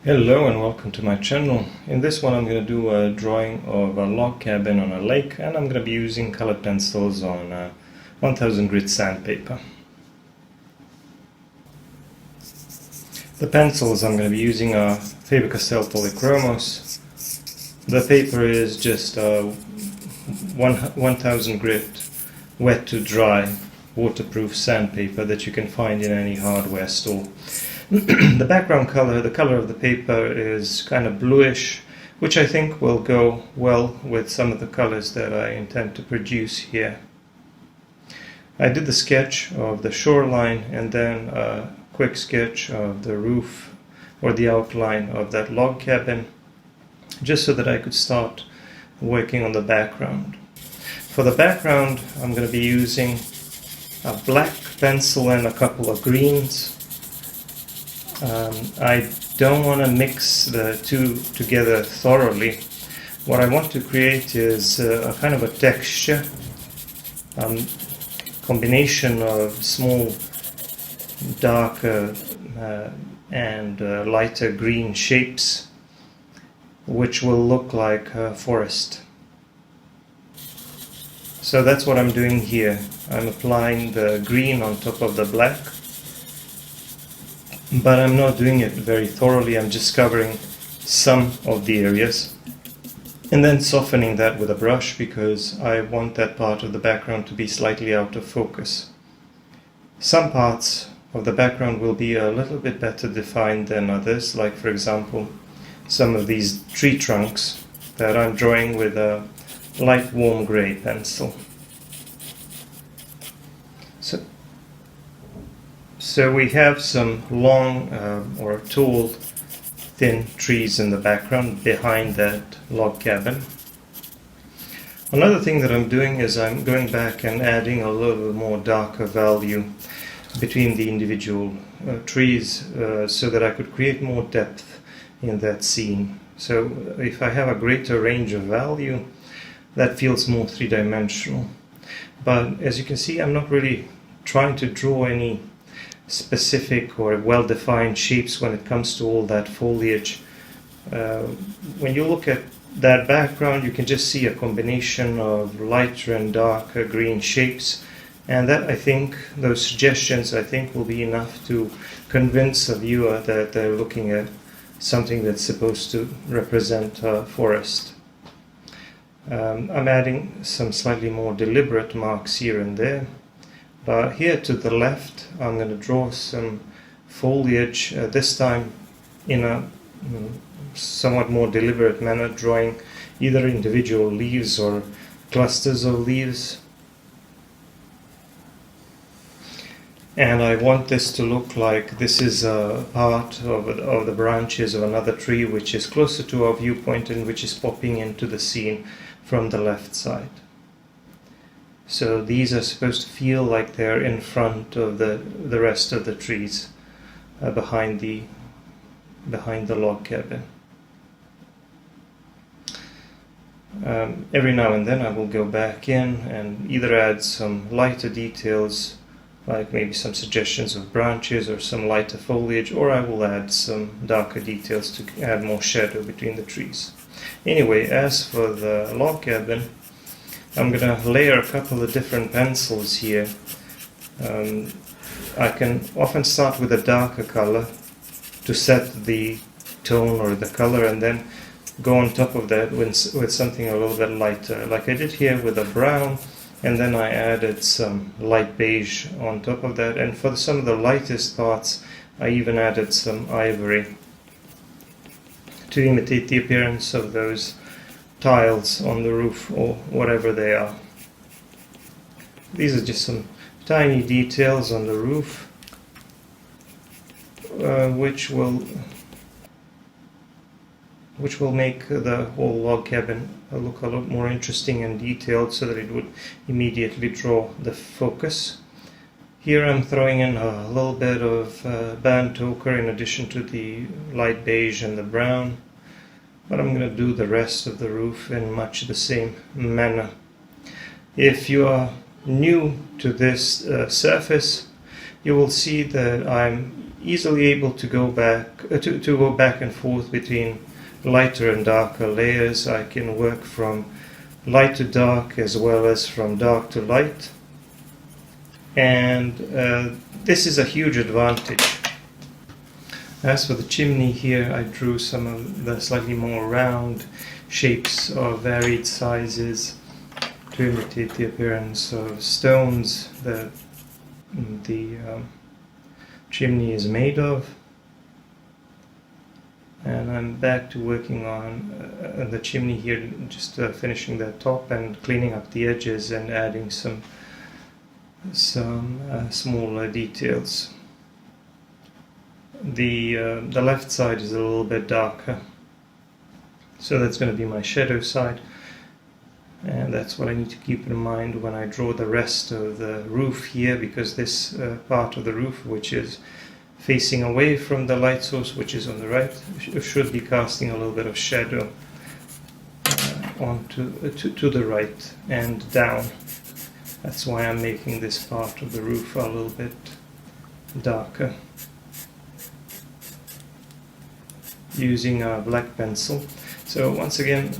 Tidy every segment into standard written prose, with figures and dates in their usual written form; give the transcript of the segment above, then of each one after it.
Hello and welcome to my channel. In this one I'm going to do a drawing of a log cabin on a lake, and I'm going to be using colored pencils on 1000 grit sandpaper. The pencils I'm going to be using are Polychromos. The paper is just 1000 grit wet to dry waterproof sandpaper that you can find in any hardware store. The background color, the color of the paper is kind of bluish, which I think will go well with some of the colors that I intend to produce here. I did the sketch of the shoreline and then a quick sketch of the roof or the outline of that log cabin, just so that I could start working on the background. For the background I'm going to be using a black pencil and a couple of greens. I don't want to mix the two together thoroughly. What I want to create is a kind of a texture, combination of small darker and lighter green shapes, which will look like a forest. So that's what I'm doing here. I'm applying the green on top of the black, but I'm not doing it very thoroughly. I'm just covering some of the areas and then softening that with a brush, because I want that part of the background to be slightly out of focus. Some parts of the background will be a little bit better defined than others, like for example some of these tree trunks that I'm drawing with a light warm gray pencil. So we have some long or tall, thin trees in the background behind that log cabin. Another thing that I'm doing is I'm going back and adding a little more darker value between the individual trees so that I could create more depth in that scene. So if I have a greater range of value, that feels more three-dimensional. But as you can see, I'm not really trying to draw any specific or well-defined shapes when it comes to all that foliage. When you look at that background, you can just see a combination of lighter and darker green shapes, and that, I think, those suggestions I think will be enough to convince a viewer that they're looking at something that's supposed to represent a forest. I'm adding some slightly more deliberate marks here and there. But here to the left, I'm going to draw some foliage, this time in a somewhat more deliberate manner, drawing either individual leaves or clusters of leaves. And I want this to look like this is a part of the branches of another tree which is closer to our viewpoint and which is popping into the scene from the left side. So these are supposed to feel like they're in front of the rest of the trees behind the log cabin. Every now and then I will go back in and either add some lighter details, like maybe some suggestions of branches or some lighter foliage, or I will add some darker details to add more shadow between the trees. Anyway, as for the log cabin, I'm going to layer a couple of different pencils here. I can often start with a darker color to set the tone or the color, and then go on top of that with something a little bit lighter, like I did here with a brown, and then I added some light beige on top of that, and for some of the lightest parts I even added some ivory to imitate the appearance of those tiles on the roof or whatever they are. These are just some tiny details on the roof which will make the whole log cabin look a lot more interesting and detailed, so that it would immediately draw the focus. Here I'm throwing in a little bit of burnt ochre in addition to the light beige and the brown. But I'm going to do the rest of the roof in much the same manner. If you are new to this surface, you will see that I'm easily able to go back to go back and forth between lighter and darker layers. I can work from light to dark as well as from dark to light, and this is a huge advantage. As for the chimney here, I drew some of the slightly more round shapes of varied sizes to imitate the appearance of stones that the chimney is made of. And I'm back to working on the chimney here, just finishing the top and cleaning up the edges and adding some smaller details. The left side is a little bit darker, so that's going to be my shadow side, and that's what I need to keep in mind when I draw the rest of the roof here, because this part of the roof, which is facing away from the light source, which is on the right, should be casting a little bit of shadow to the right and down. That's why I'm making this part of the roof a little bit darker, using a black pencil. So once again,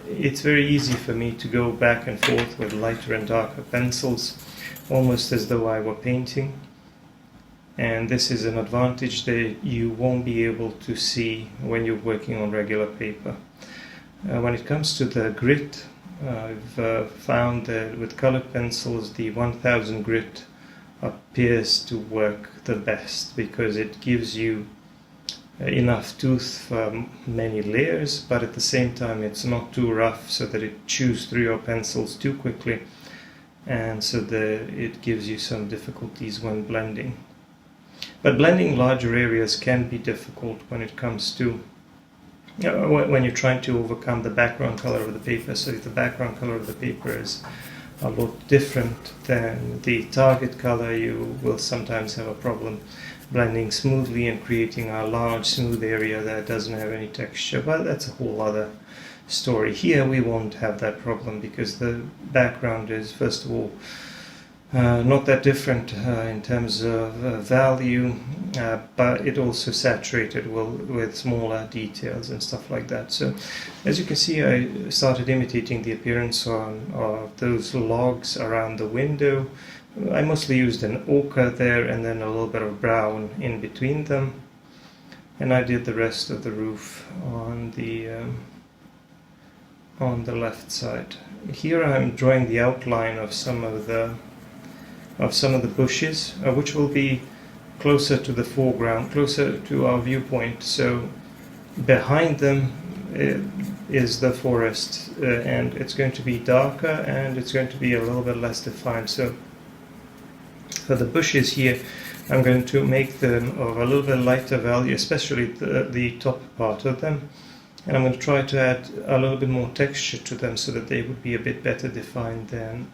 it's very easy for me to go back and forth with lighter and darker pencils, almost as though I were painting. And this is an advantage that you won't be able to see when you're working on regular paper. When it comes to the grit, I've found that with colored pencils the 1000 grit appears to work the best, because it gives you enough tooth for many layers, but at the same time it's not too rough so that it chews through your pencils too quickly, and so that it gives you some difficulties when blending. But blending larger areas can be difficult when it comes to when you're trying to overcome the background color of the paper. So if the background color of the paper is a lot different than the target color, you will sometimes have a problem blending smoothly and creating a large smooth area that doesn't have any texture. But that's a whole other story. Here we won't have that problem, because the background is, first of all, not that different in terms of value, but it also saturated with smaller details and stuff like that. So as you can see, I started imitating the appearance of those logs around the window. I mostly used an ochre there and then a little bit of brown in between them, and I did the rest of the roof on the left side. Here I'm drawing the outline of some of the bushes, which will be closer to the foreground, closer to our viewpoint. So behind them is the forest, and it's going to be darker and it's going to be a little bit less defined. So for the bushes here, I'm going to make them of a little bit lighter value, especially the top part of them, and I'm going to try to add a little bit more texture to them so that they would be a bit better defined than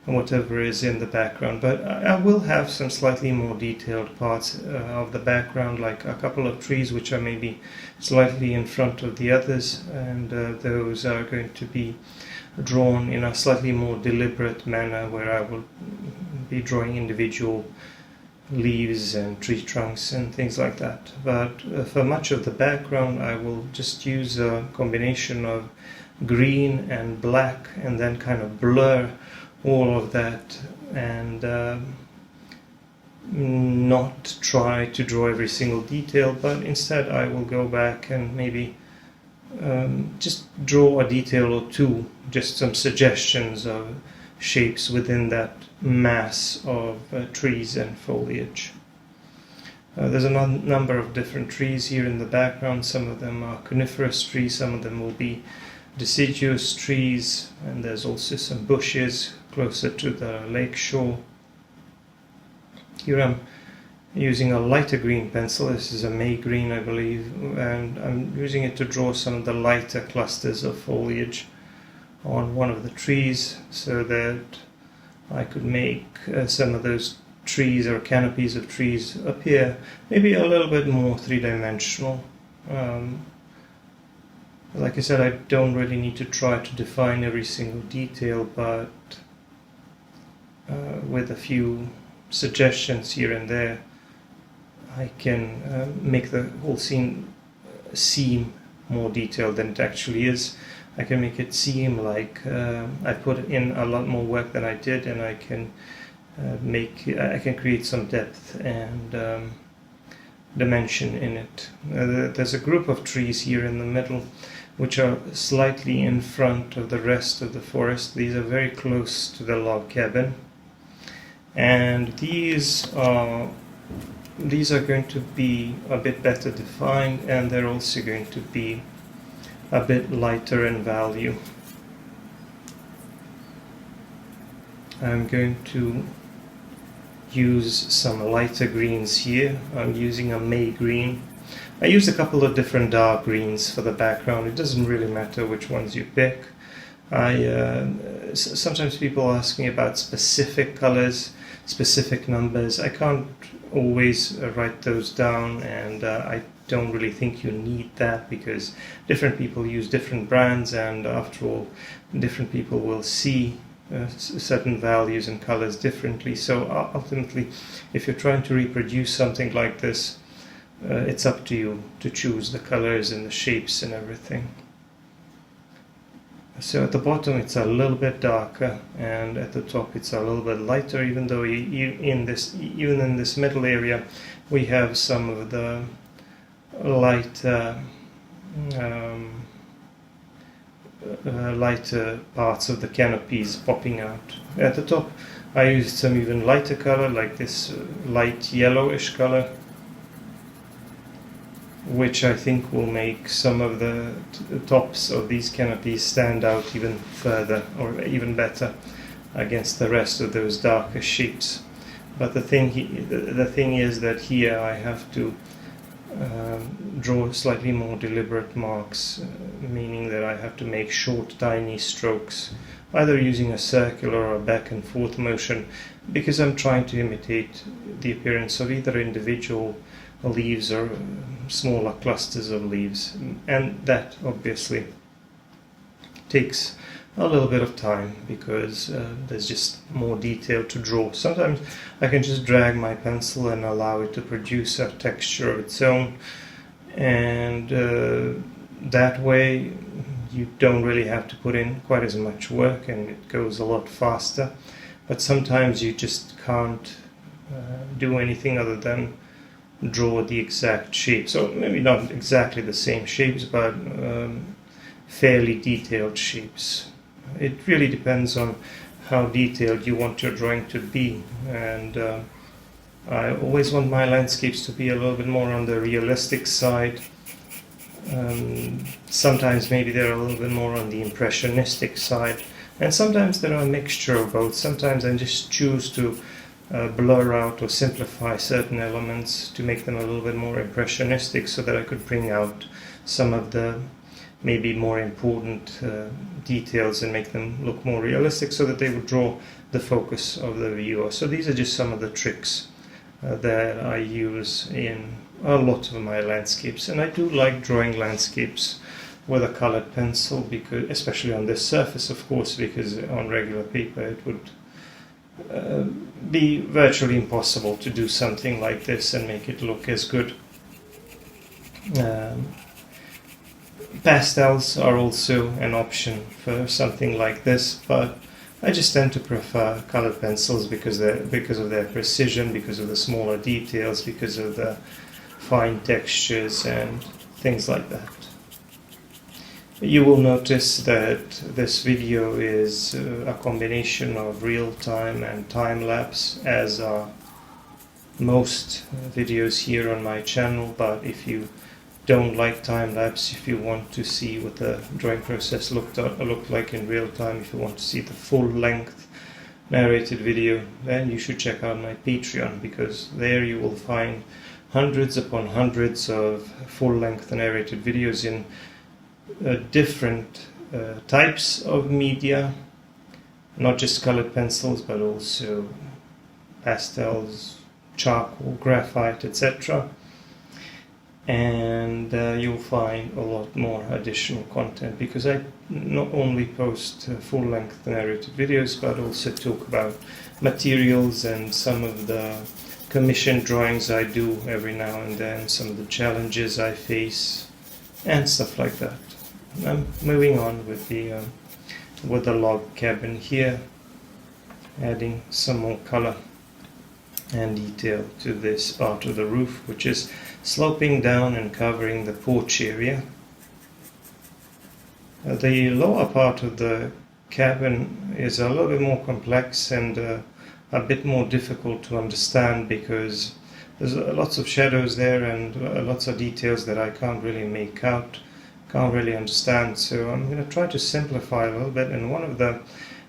whatever is in the background. But I will have some slightly more detailed parts of the background, like a couple of trees which are maybe slightly in front of the others, and those are going to be drawn in a slightly more deliberate manner, where I will be drawing individual leaves and tree trunks and things like that. But for much of the background, I will just use a combination of green and black, and then kind of blur all of that, and not try to draw every single detail, but instead I will go back and maybe just draw a detail or two, just some suggestions of shapes within that mass of trees and foliage. There's a number of different trees here in the background. Some of them are coniferous trees, some of them will be deciduous trees, and there's also some bushes closer to the lake shore. Here I'm using a lighter green pencil. This is a May green, I believe, and I'm using it to draw some of the lighter clusters of foliage on one of the trees, so that I could make some of those trees or canopies of trees appear maybe a little bit more three-dimensional. Like I said, I don't really need to try to define every single detail, but with a few suggestions here and there, I can make the whole scene seem more detailed than it actually is. I can make it seem like I put in a lot more work than I did, and I can I can create some depth and dimension in it. There's a group of trees here in the middle which are slightly in front of the rest of the forest. These are very close to the log cabin, and these are going to be a bit better defined, and they're also going to be a bit lighter in value. I'm going to use some lighter greens here. I'm using a May green. I used a couple of different dark greens for the background. It doesn't really matter which ones you pick. Sometimes people ask me about specific colors, specific numbers. I can't always write those down, and I don't really think you need that, because different people use different brands, and after all, different people will see certain values and colors differently. So ultimately, if you're trying to reproduce something like this, it's up to you to choose the colors and the shapes and everything. So at the bottom it's a little bit darker, and at the top it's a little bit lighter, even though even in this middle area we have some of the lighter parts of the canopies popping out. At the top I used some even lighter color, like this light yellowish color, which I think will make some of the tops of these canopies stand out even further, or even better, against the rest of those darker shapes. But the thing is that here I have to draw slightly more deliberate marks, meaning that I have to make short, tiny strokes, either using a circular or a back and forth motion, because I'm trying to imitate the appearance of either individual leaves or smaller clusters of leaves, and that obviously takes a little bit of time, because there's just more detail to draw. Sometimes I can just drag my pencil and allow it to produce a texture of its own, and that way you don't really have to put in quite as much work, and it goes a lot faster. But sometimes you just can't do anything other than draw the exact shape. So maybe not exactly the same shapes, but fairly detailed shapes. It really depends on how detailed you want your drawing to be, and I always want my landscapes to be a little bit more on the realistic side. Sometimes maybe they're a little bit more on the impressionistic side, and sometimes they're a mixture of both. Sometimes I just choose to blur out or simplify certain elements to make them a little bit more impressionistic, so that I could bring out some of the maybe more important details and make them look more realistic, so that they would draw the focus of the viewer. So these are just some of the tricks that I use in a lot of my landscapes, and I do like drawing landscapes with a colored pencil, because especially on this surface, of course, because on regular paper it would be virtually impossible to do something like this and make it look as good. Pastels are also an option for something like this, but I just tend to prefer colored pencils because of their precision, because of the smaller details, because of the fine textures and things like that. You will notice that this video is a combination of real-time and time-lapse, as are most videos here on my channel. But if you don't like time-lapse, if you want to see what the drawing process looked like in real time, if you want to see the full-length narrated video, then you should check out my Patreon, because there you will find hundreds upon hundreds of full-length narrated videos in different types of media, not just colored pencils, but also pastels, charcoal, graphite, etc. And you'll find a lot more additional content, because I not only post full-length narrated videos, but also talk about materials and some of the commissioned drawings I do every now and then, some of the challenges I face, and stuff like that. I'm moving on with the log cabin here, adding some more color and detail to this part of the roof, which is sloping down and covering the porch area. The lower part of the cabin is a little bit more complex and a bit more difficult to understand because there's lots of shadows there and lots of details that I can't really make out, can't really understand. So I'm going to try to simplify a little bit, and one of the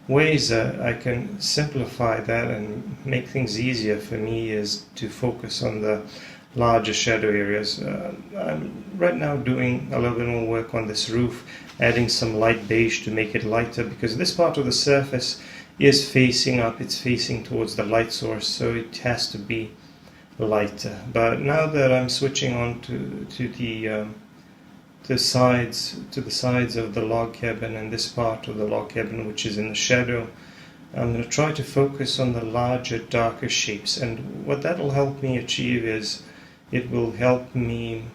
ways I can simplify that and make things easier for me is to focus on the larger shadow areas. I'm right now doing a little bit more work on this roof, adding some light beige to make it lighter, because this part of the surface is facing up, it's facing towards the light source, so it has to be lighter. But now that I'm switching on to the sides of the log cabin and this part of the log cabin which is in the shadow, I'm going to try to focus on the larger, darker shapes. And what that will help me achieve is it will help me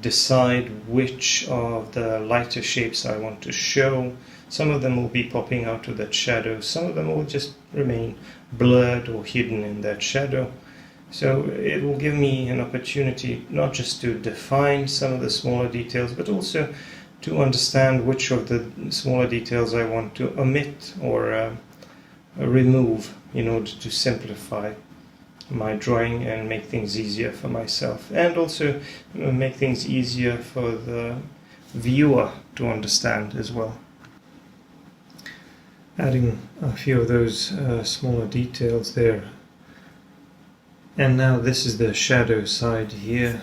decide which of the lighter shapes I want to show. Some of them will be popping out of that shadow, some of them will just remain blurred or hidden in that shadow. So it will give me an opportunity not just to define some of the smaller details, but also to understand which of the smaller details I want to omit or remove in order to simplify my drawing and make things easier for myself, and also make things easier for the viewer to understand as well. Adding a few of those smaller details there. And now this is the shadow side here.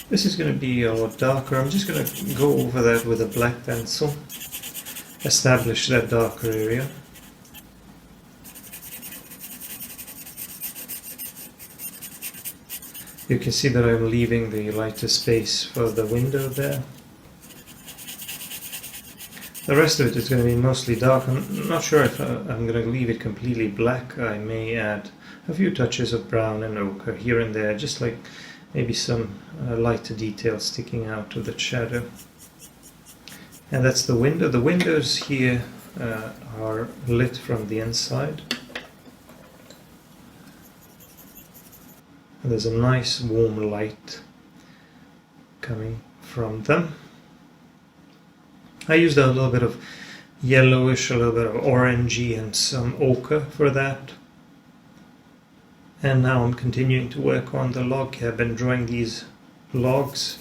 This is going to be a lot darker. I'm just going to go over that with a black pencil, establish that darker area. You can see that I'm leaving the lighter space for the window there. The rest of it is going to be mostly dark. I'm not sure if I'm going to leave it completely black. I may add a few touches of brown and ochre here and there, just like maybe some lighter details sticking out of the shadow. And that's the window. The windows here are lit from the inside. And there's a nice warm light coming from them. I used a little bit of yellowish, a little bit of orangey and some ochre for that. And now I'm continuing to work on the log cabin, drawing these logs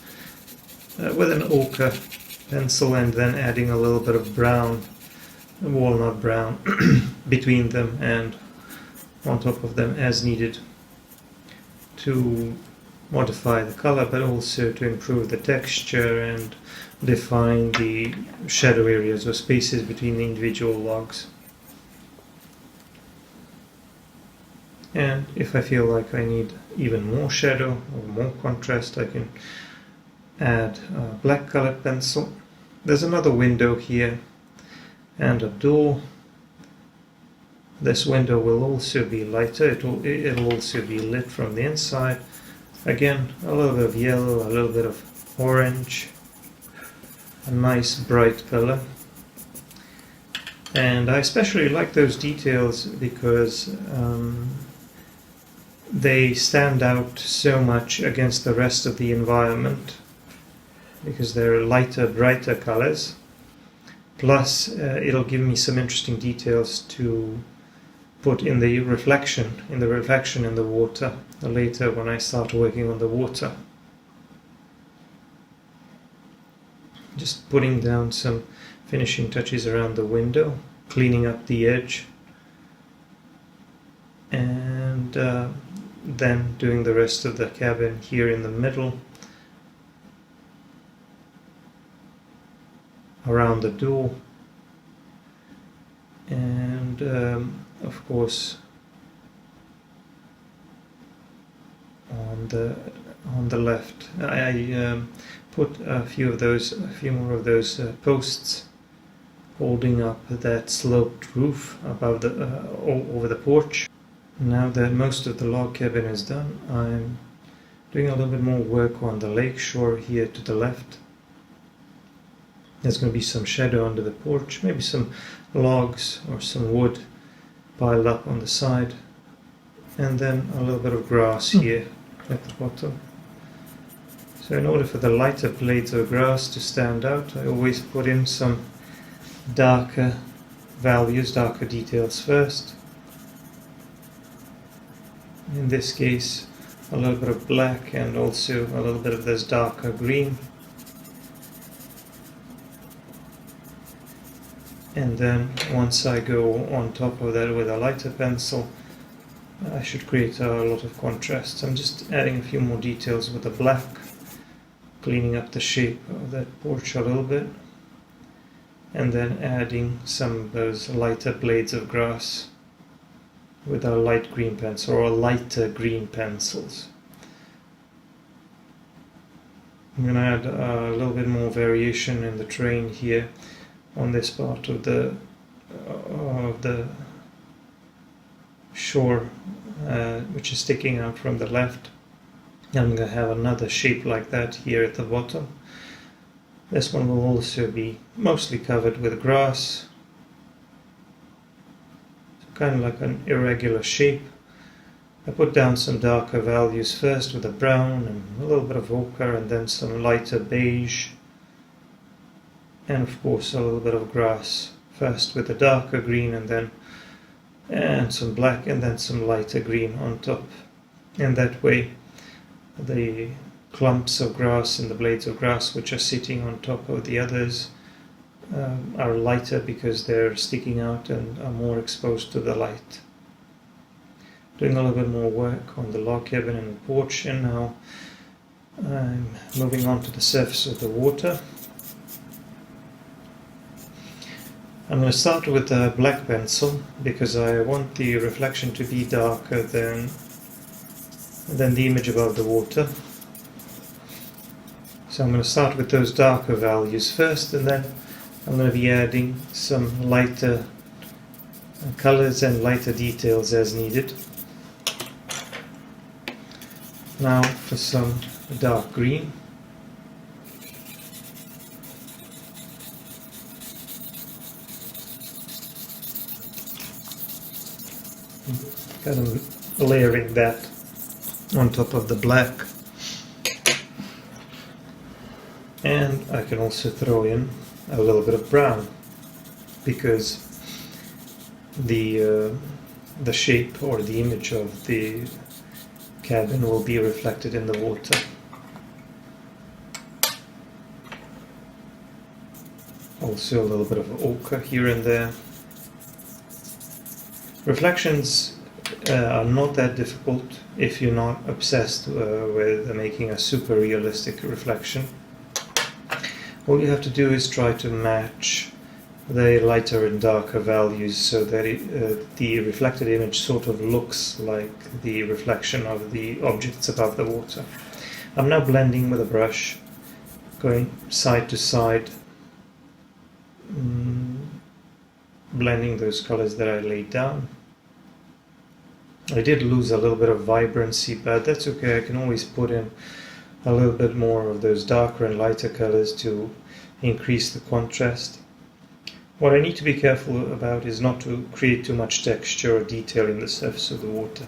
with an ochre pencil and then adding a little bit of brown, walnut brown, between them and on top of them as needed to modify the color, but also to improve the texture and define the shadow areas or spaces between the individual logs. And if I feel like I need even more shadow or more contrast, I can add a black colored pencil. There's another window here and a door. This window will also be lighter, it'll also be lit from the inside. Again, a little bit of yellow, a little bit of orange, a nice bright color. And I especially like those details because they stand out so much against the rest of the environment, because they're lighter, brighter colors. Plus, it'll give me some interesting details to put in the reflection in the water later when I start working on the water. Just putting down some finishing touches around the window, cleaning up the edge, and then doing the rest of the cabin here in the middle, around the door, and of course on the left. I put a few more of those posts holding up that sloped roof above over the porch. Now that most of the log cabin is done, I'm doing a little bit more work on the lake shore here to the left. There's going to be some shadow under the porch, maybe some logs or some wood piled up on the side, and then a little bit of grass here at the bottom. So in order for the lighter blades of grass to stand out, I always put in some darker values, darker details first. In this case, a little bit of black and also a little bit of this darker green. And then once I go on top of that with a lighter pencil, I should create a lot of contrast. I'm just adding a few more details with the black, cleaning up the shape of that porch a little bit, and then adding some of those lighter blades of grass with a light green pencil or lighter green pencils. I'm going to add a little bit more variation in the terrain here on this part of the shore, which is sticking out from the left. I'm going to have another shape like that here at the bottom. This one will also be mostly covered with grass, so kind of like an irregular shape. I put down some darker values first with a brown and a little bit of ochre, and then some lighter beige, and of course a little bit of grass first with a darker green, and some black, and then some lighter green on top. And that way the clumps of grass and the blades of grass which are sitting on top of the others are lighter because they're sticking out and are more exposed to the light. Doing a little bit more work on the log cabin and the porch, and now I'm moving on to the surface of the water. I'm going to start with a black pencil because I want the reflection to be darker than the image above the water. So I'm going to start with those darker values first, and then I'm going to be adding some lighter colors and lighter details as needed. Now for some dark green. Kind of layering that on top of the black. And I can also throw in a little bit of brown because the shape or the image of the cabin will be reflected in the water. Also a little bit of ochre here and there. Reflections are not that difficult if you're not obsessed with making a super realistic reflection. All you have to do is try to match the lighter and darker values so that the reflected image sort of looks like the reflection of the objects above the water. I'm now blending with a brush, going side to side, blending those colors that I laid down. I did lose a little bit of vibrancy, but that's okay. I can always put in a little bit more of those darker and lighter colors to increase the contrast. What I need to be careful about is not to create too much texture or detail in the surface of the water,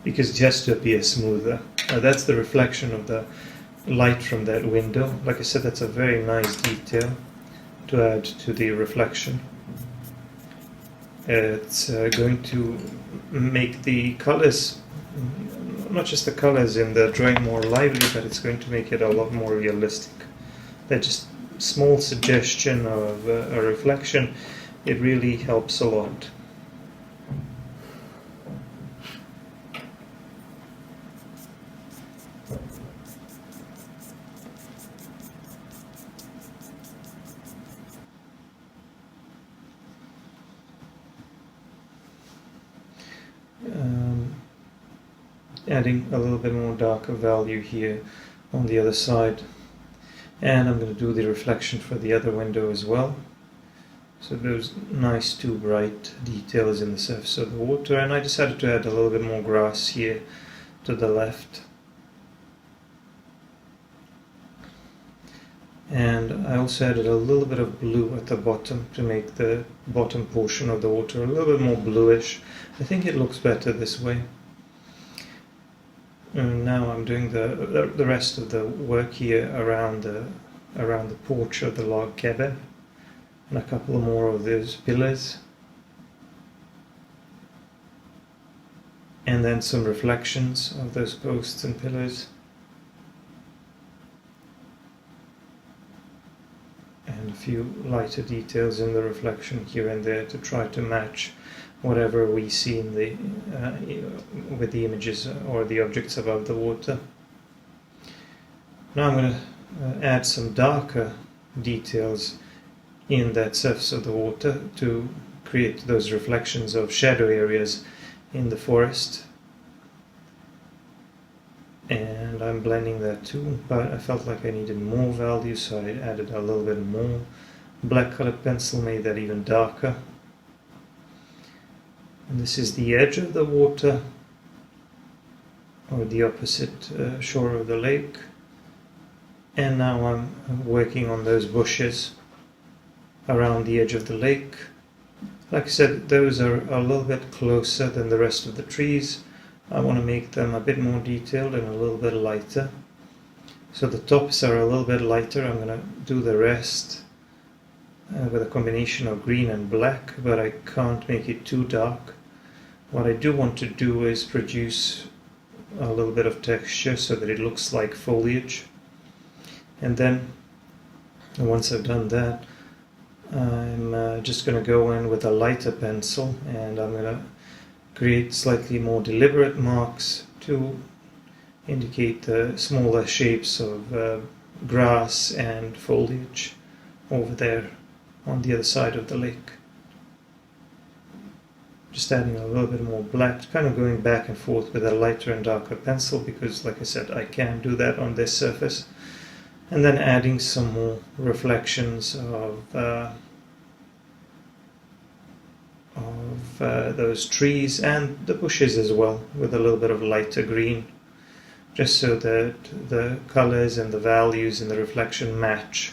because it has to appear smoother. That's the reflection of the light from that window. Like I said, that's a very nice detail to add to the reflection. It's going to make the colors, not just the colors in the drawing, more lively, but it's going to make it a lot more realistic. That just small suggestion of a reflection, it really helps a lot. Adding a little bit more darker value here on the other side, and I'm going to do the reflection for the other window as well. So those nice two bright details in the surface of the water, and I decided to add a little bit more grass here to the left. And I also added a little bit of blue at the bottom to make the bottom portion of the water a little bit more bluish. I think it looks better this way. And now I'm doing the rest of the work here around the porch of the log cabin, and a couple more of those pillars, and then some reflections of those posts and pillars, and a few lighter details in the reflection here and there to try to match whatever we see in the with the images or the objects above the water. Now I'm going to add some darker details in that surface of the water to create those reflections of shadow areas in the forest. And I'm blending that too, but I felt like I needed more value, so I added a little bit more black colored pencil, made that even darker. And this is the edge of the water, or the opposite shore of the lake. And now I'm working on those bushes around the edge of the lake. Like I said, those are a little bit closer than the rest of the trees. I want to make them a bit more detailed and a little bit lighter. So the tops are a little bit lighter. I'm going to do the rest with a combination of green and black, but I can't make it too dark. What I do want to do is produce a little bit of texture so that it looks like foliage. And then once I've done that, I'm just going to go in with a lighter pencil, and I'm going to create slightly more deliberate marks to indicate the smaller shapes of grass and foliage over there on the other side of the lake. Just adding a little bit more black, kind of going back and forth with a lighter and darker pencil, because like I said, I can do that on this surface. And then adding some more reflections of those trees and the bushes as well, with a little bit of lighter green, just so that the colors and the values in the reflection match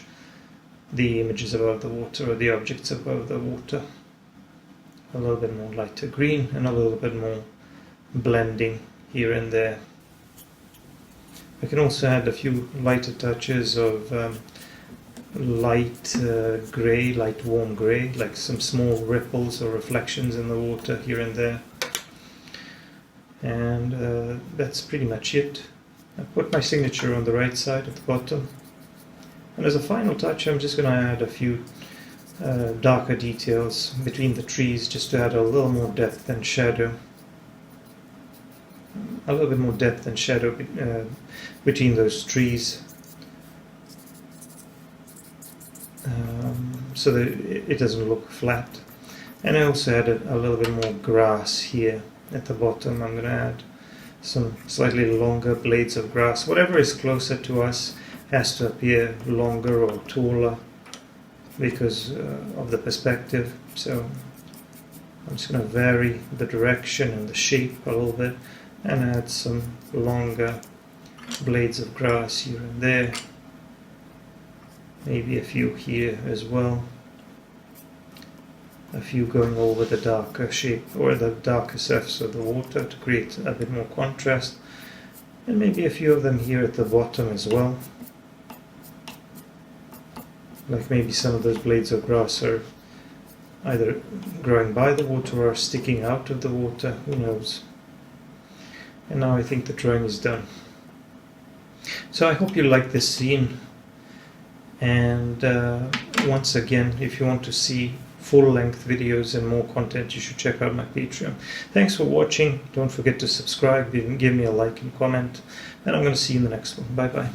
the images above the water or the objects above the water. A little bit more lighter green and a little bit more blending here and there. I can also add a few lighter touches of light grey, light warm grey, like some small ripples or reflections in the water here and there. And that's pretty much it. I put my signature on the right side at the bottom. And as a final touch, I'm just going to add a few darker details between the trees, just to add a little more depth and shadow. A little bit more depth and shadow between those trees, so that it doesn't look flat. And I also added a little bit more grass here at the bottom. I'm going to add some slightly longer blades of grass. Whatever is closer to us has to appear longer or taller because of the perspective. So I'm just going to vary the direction and the shape a little bit and add some longer blades of grass here and there. Maybe a few here as well. A few going over the darker shape or the darker surface of the water to create a bit more contrast. And maybe a few of them here at the bottom as well. Like maybe some of those blades of grass are either growing by the water or sticking out of the water, who knows. And now I think the drawing is done. So I hope you like this scene. And once again, if you want to see full-length videos and more content, you should check out my Patreon. Thanks for watching. Don't forget to subscribe, give me a like and comment. And I'm going to see you in the next one. Bye bye.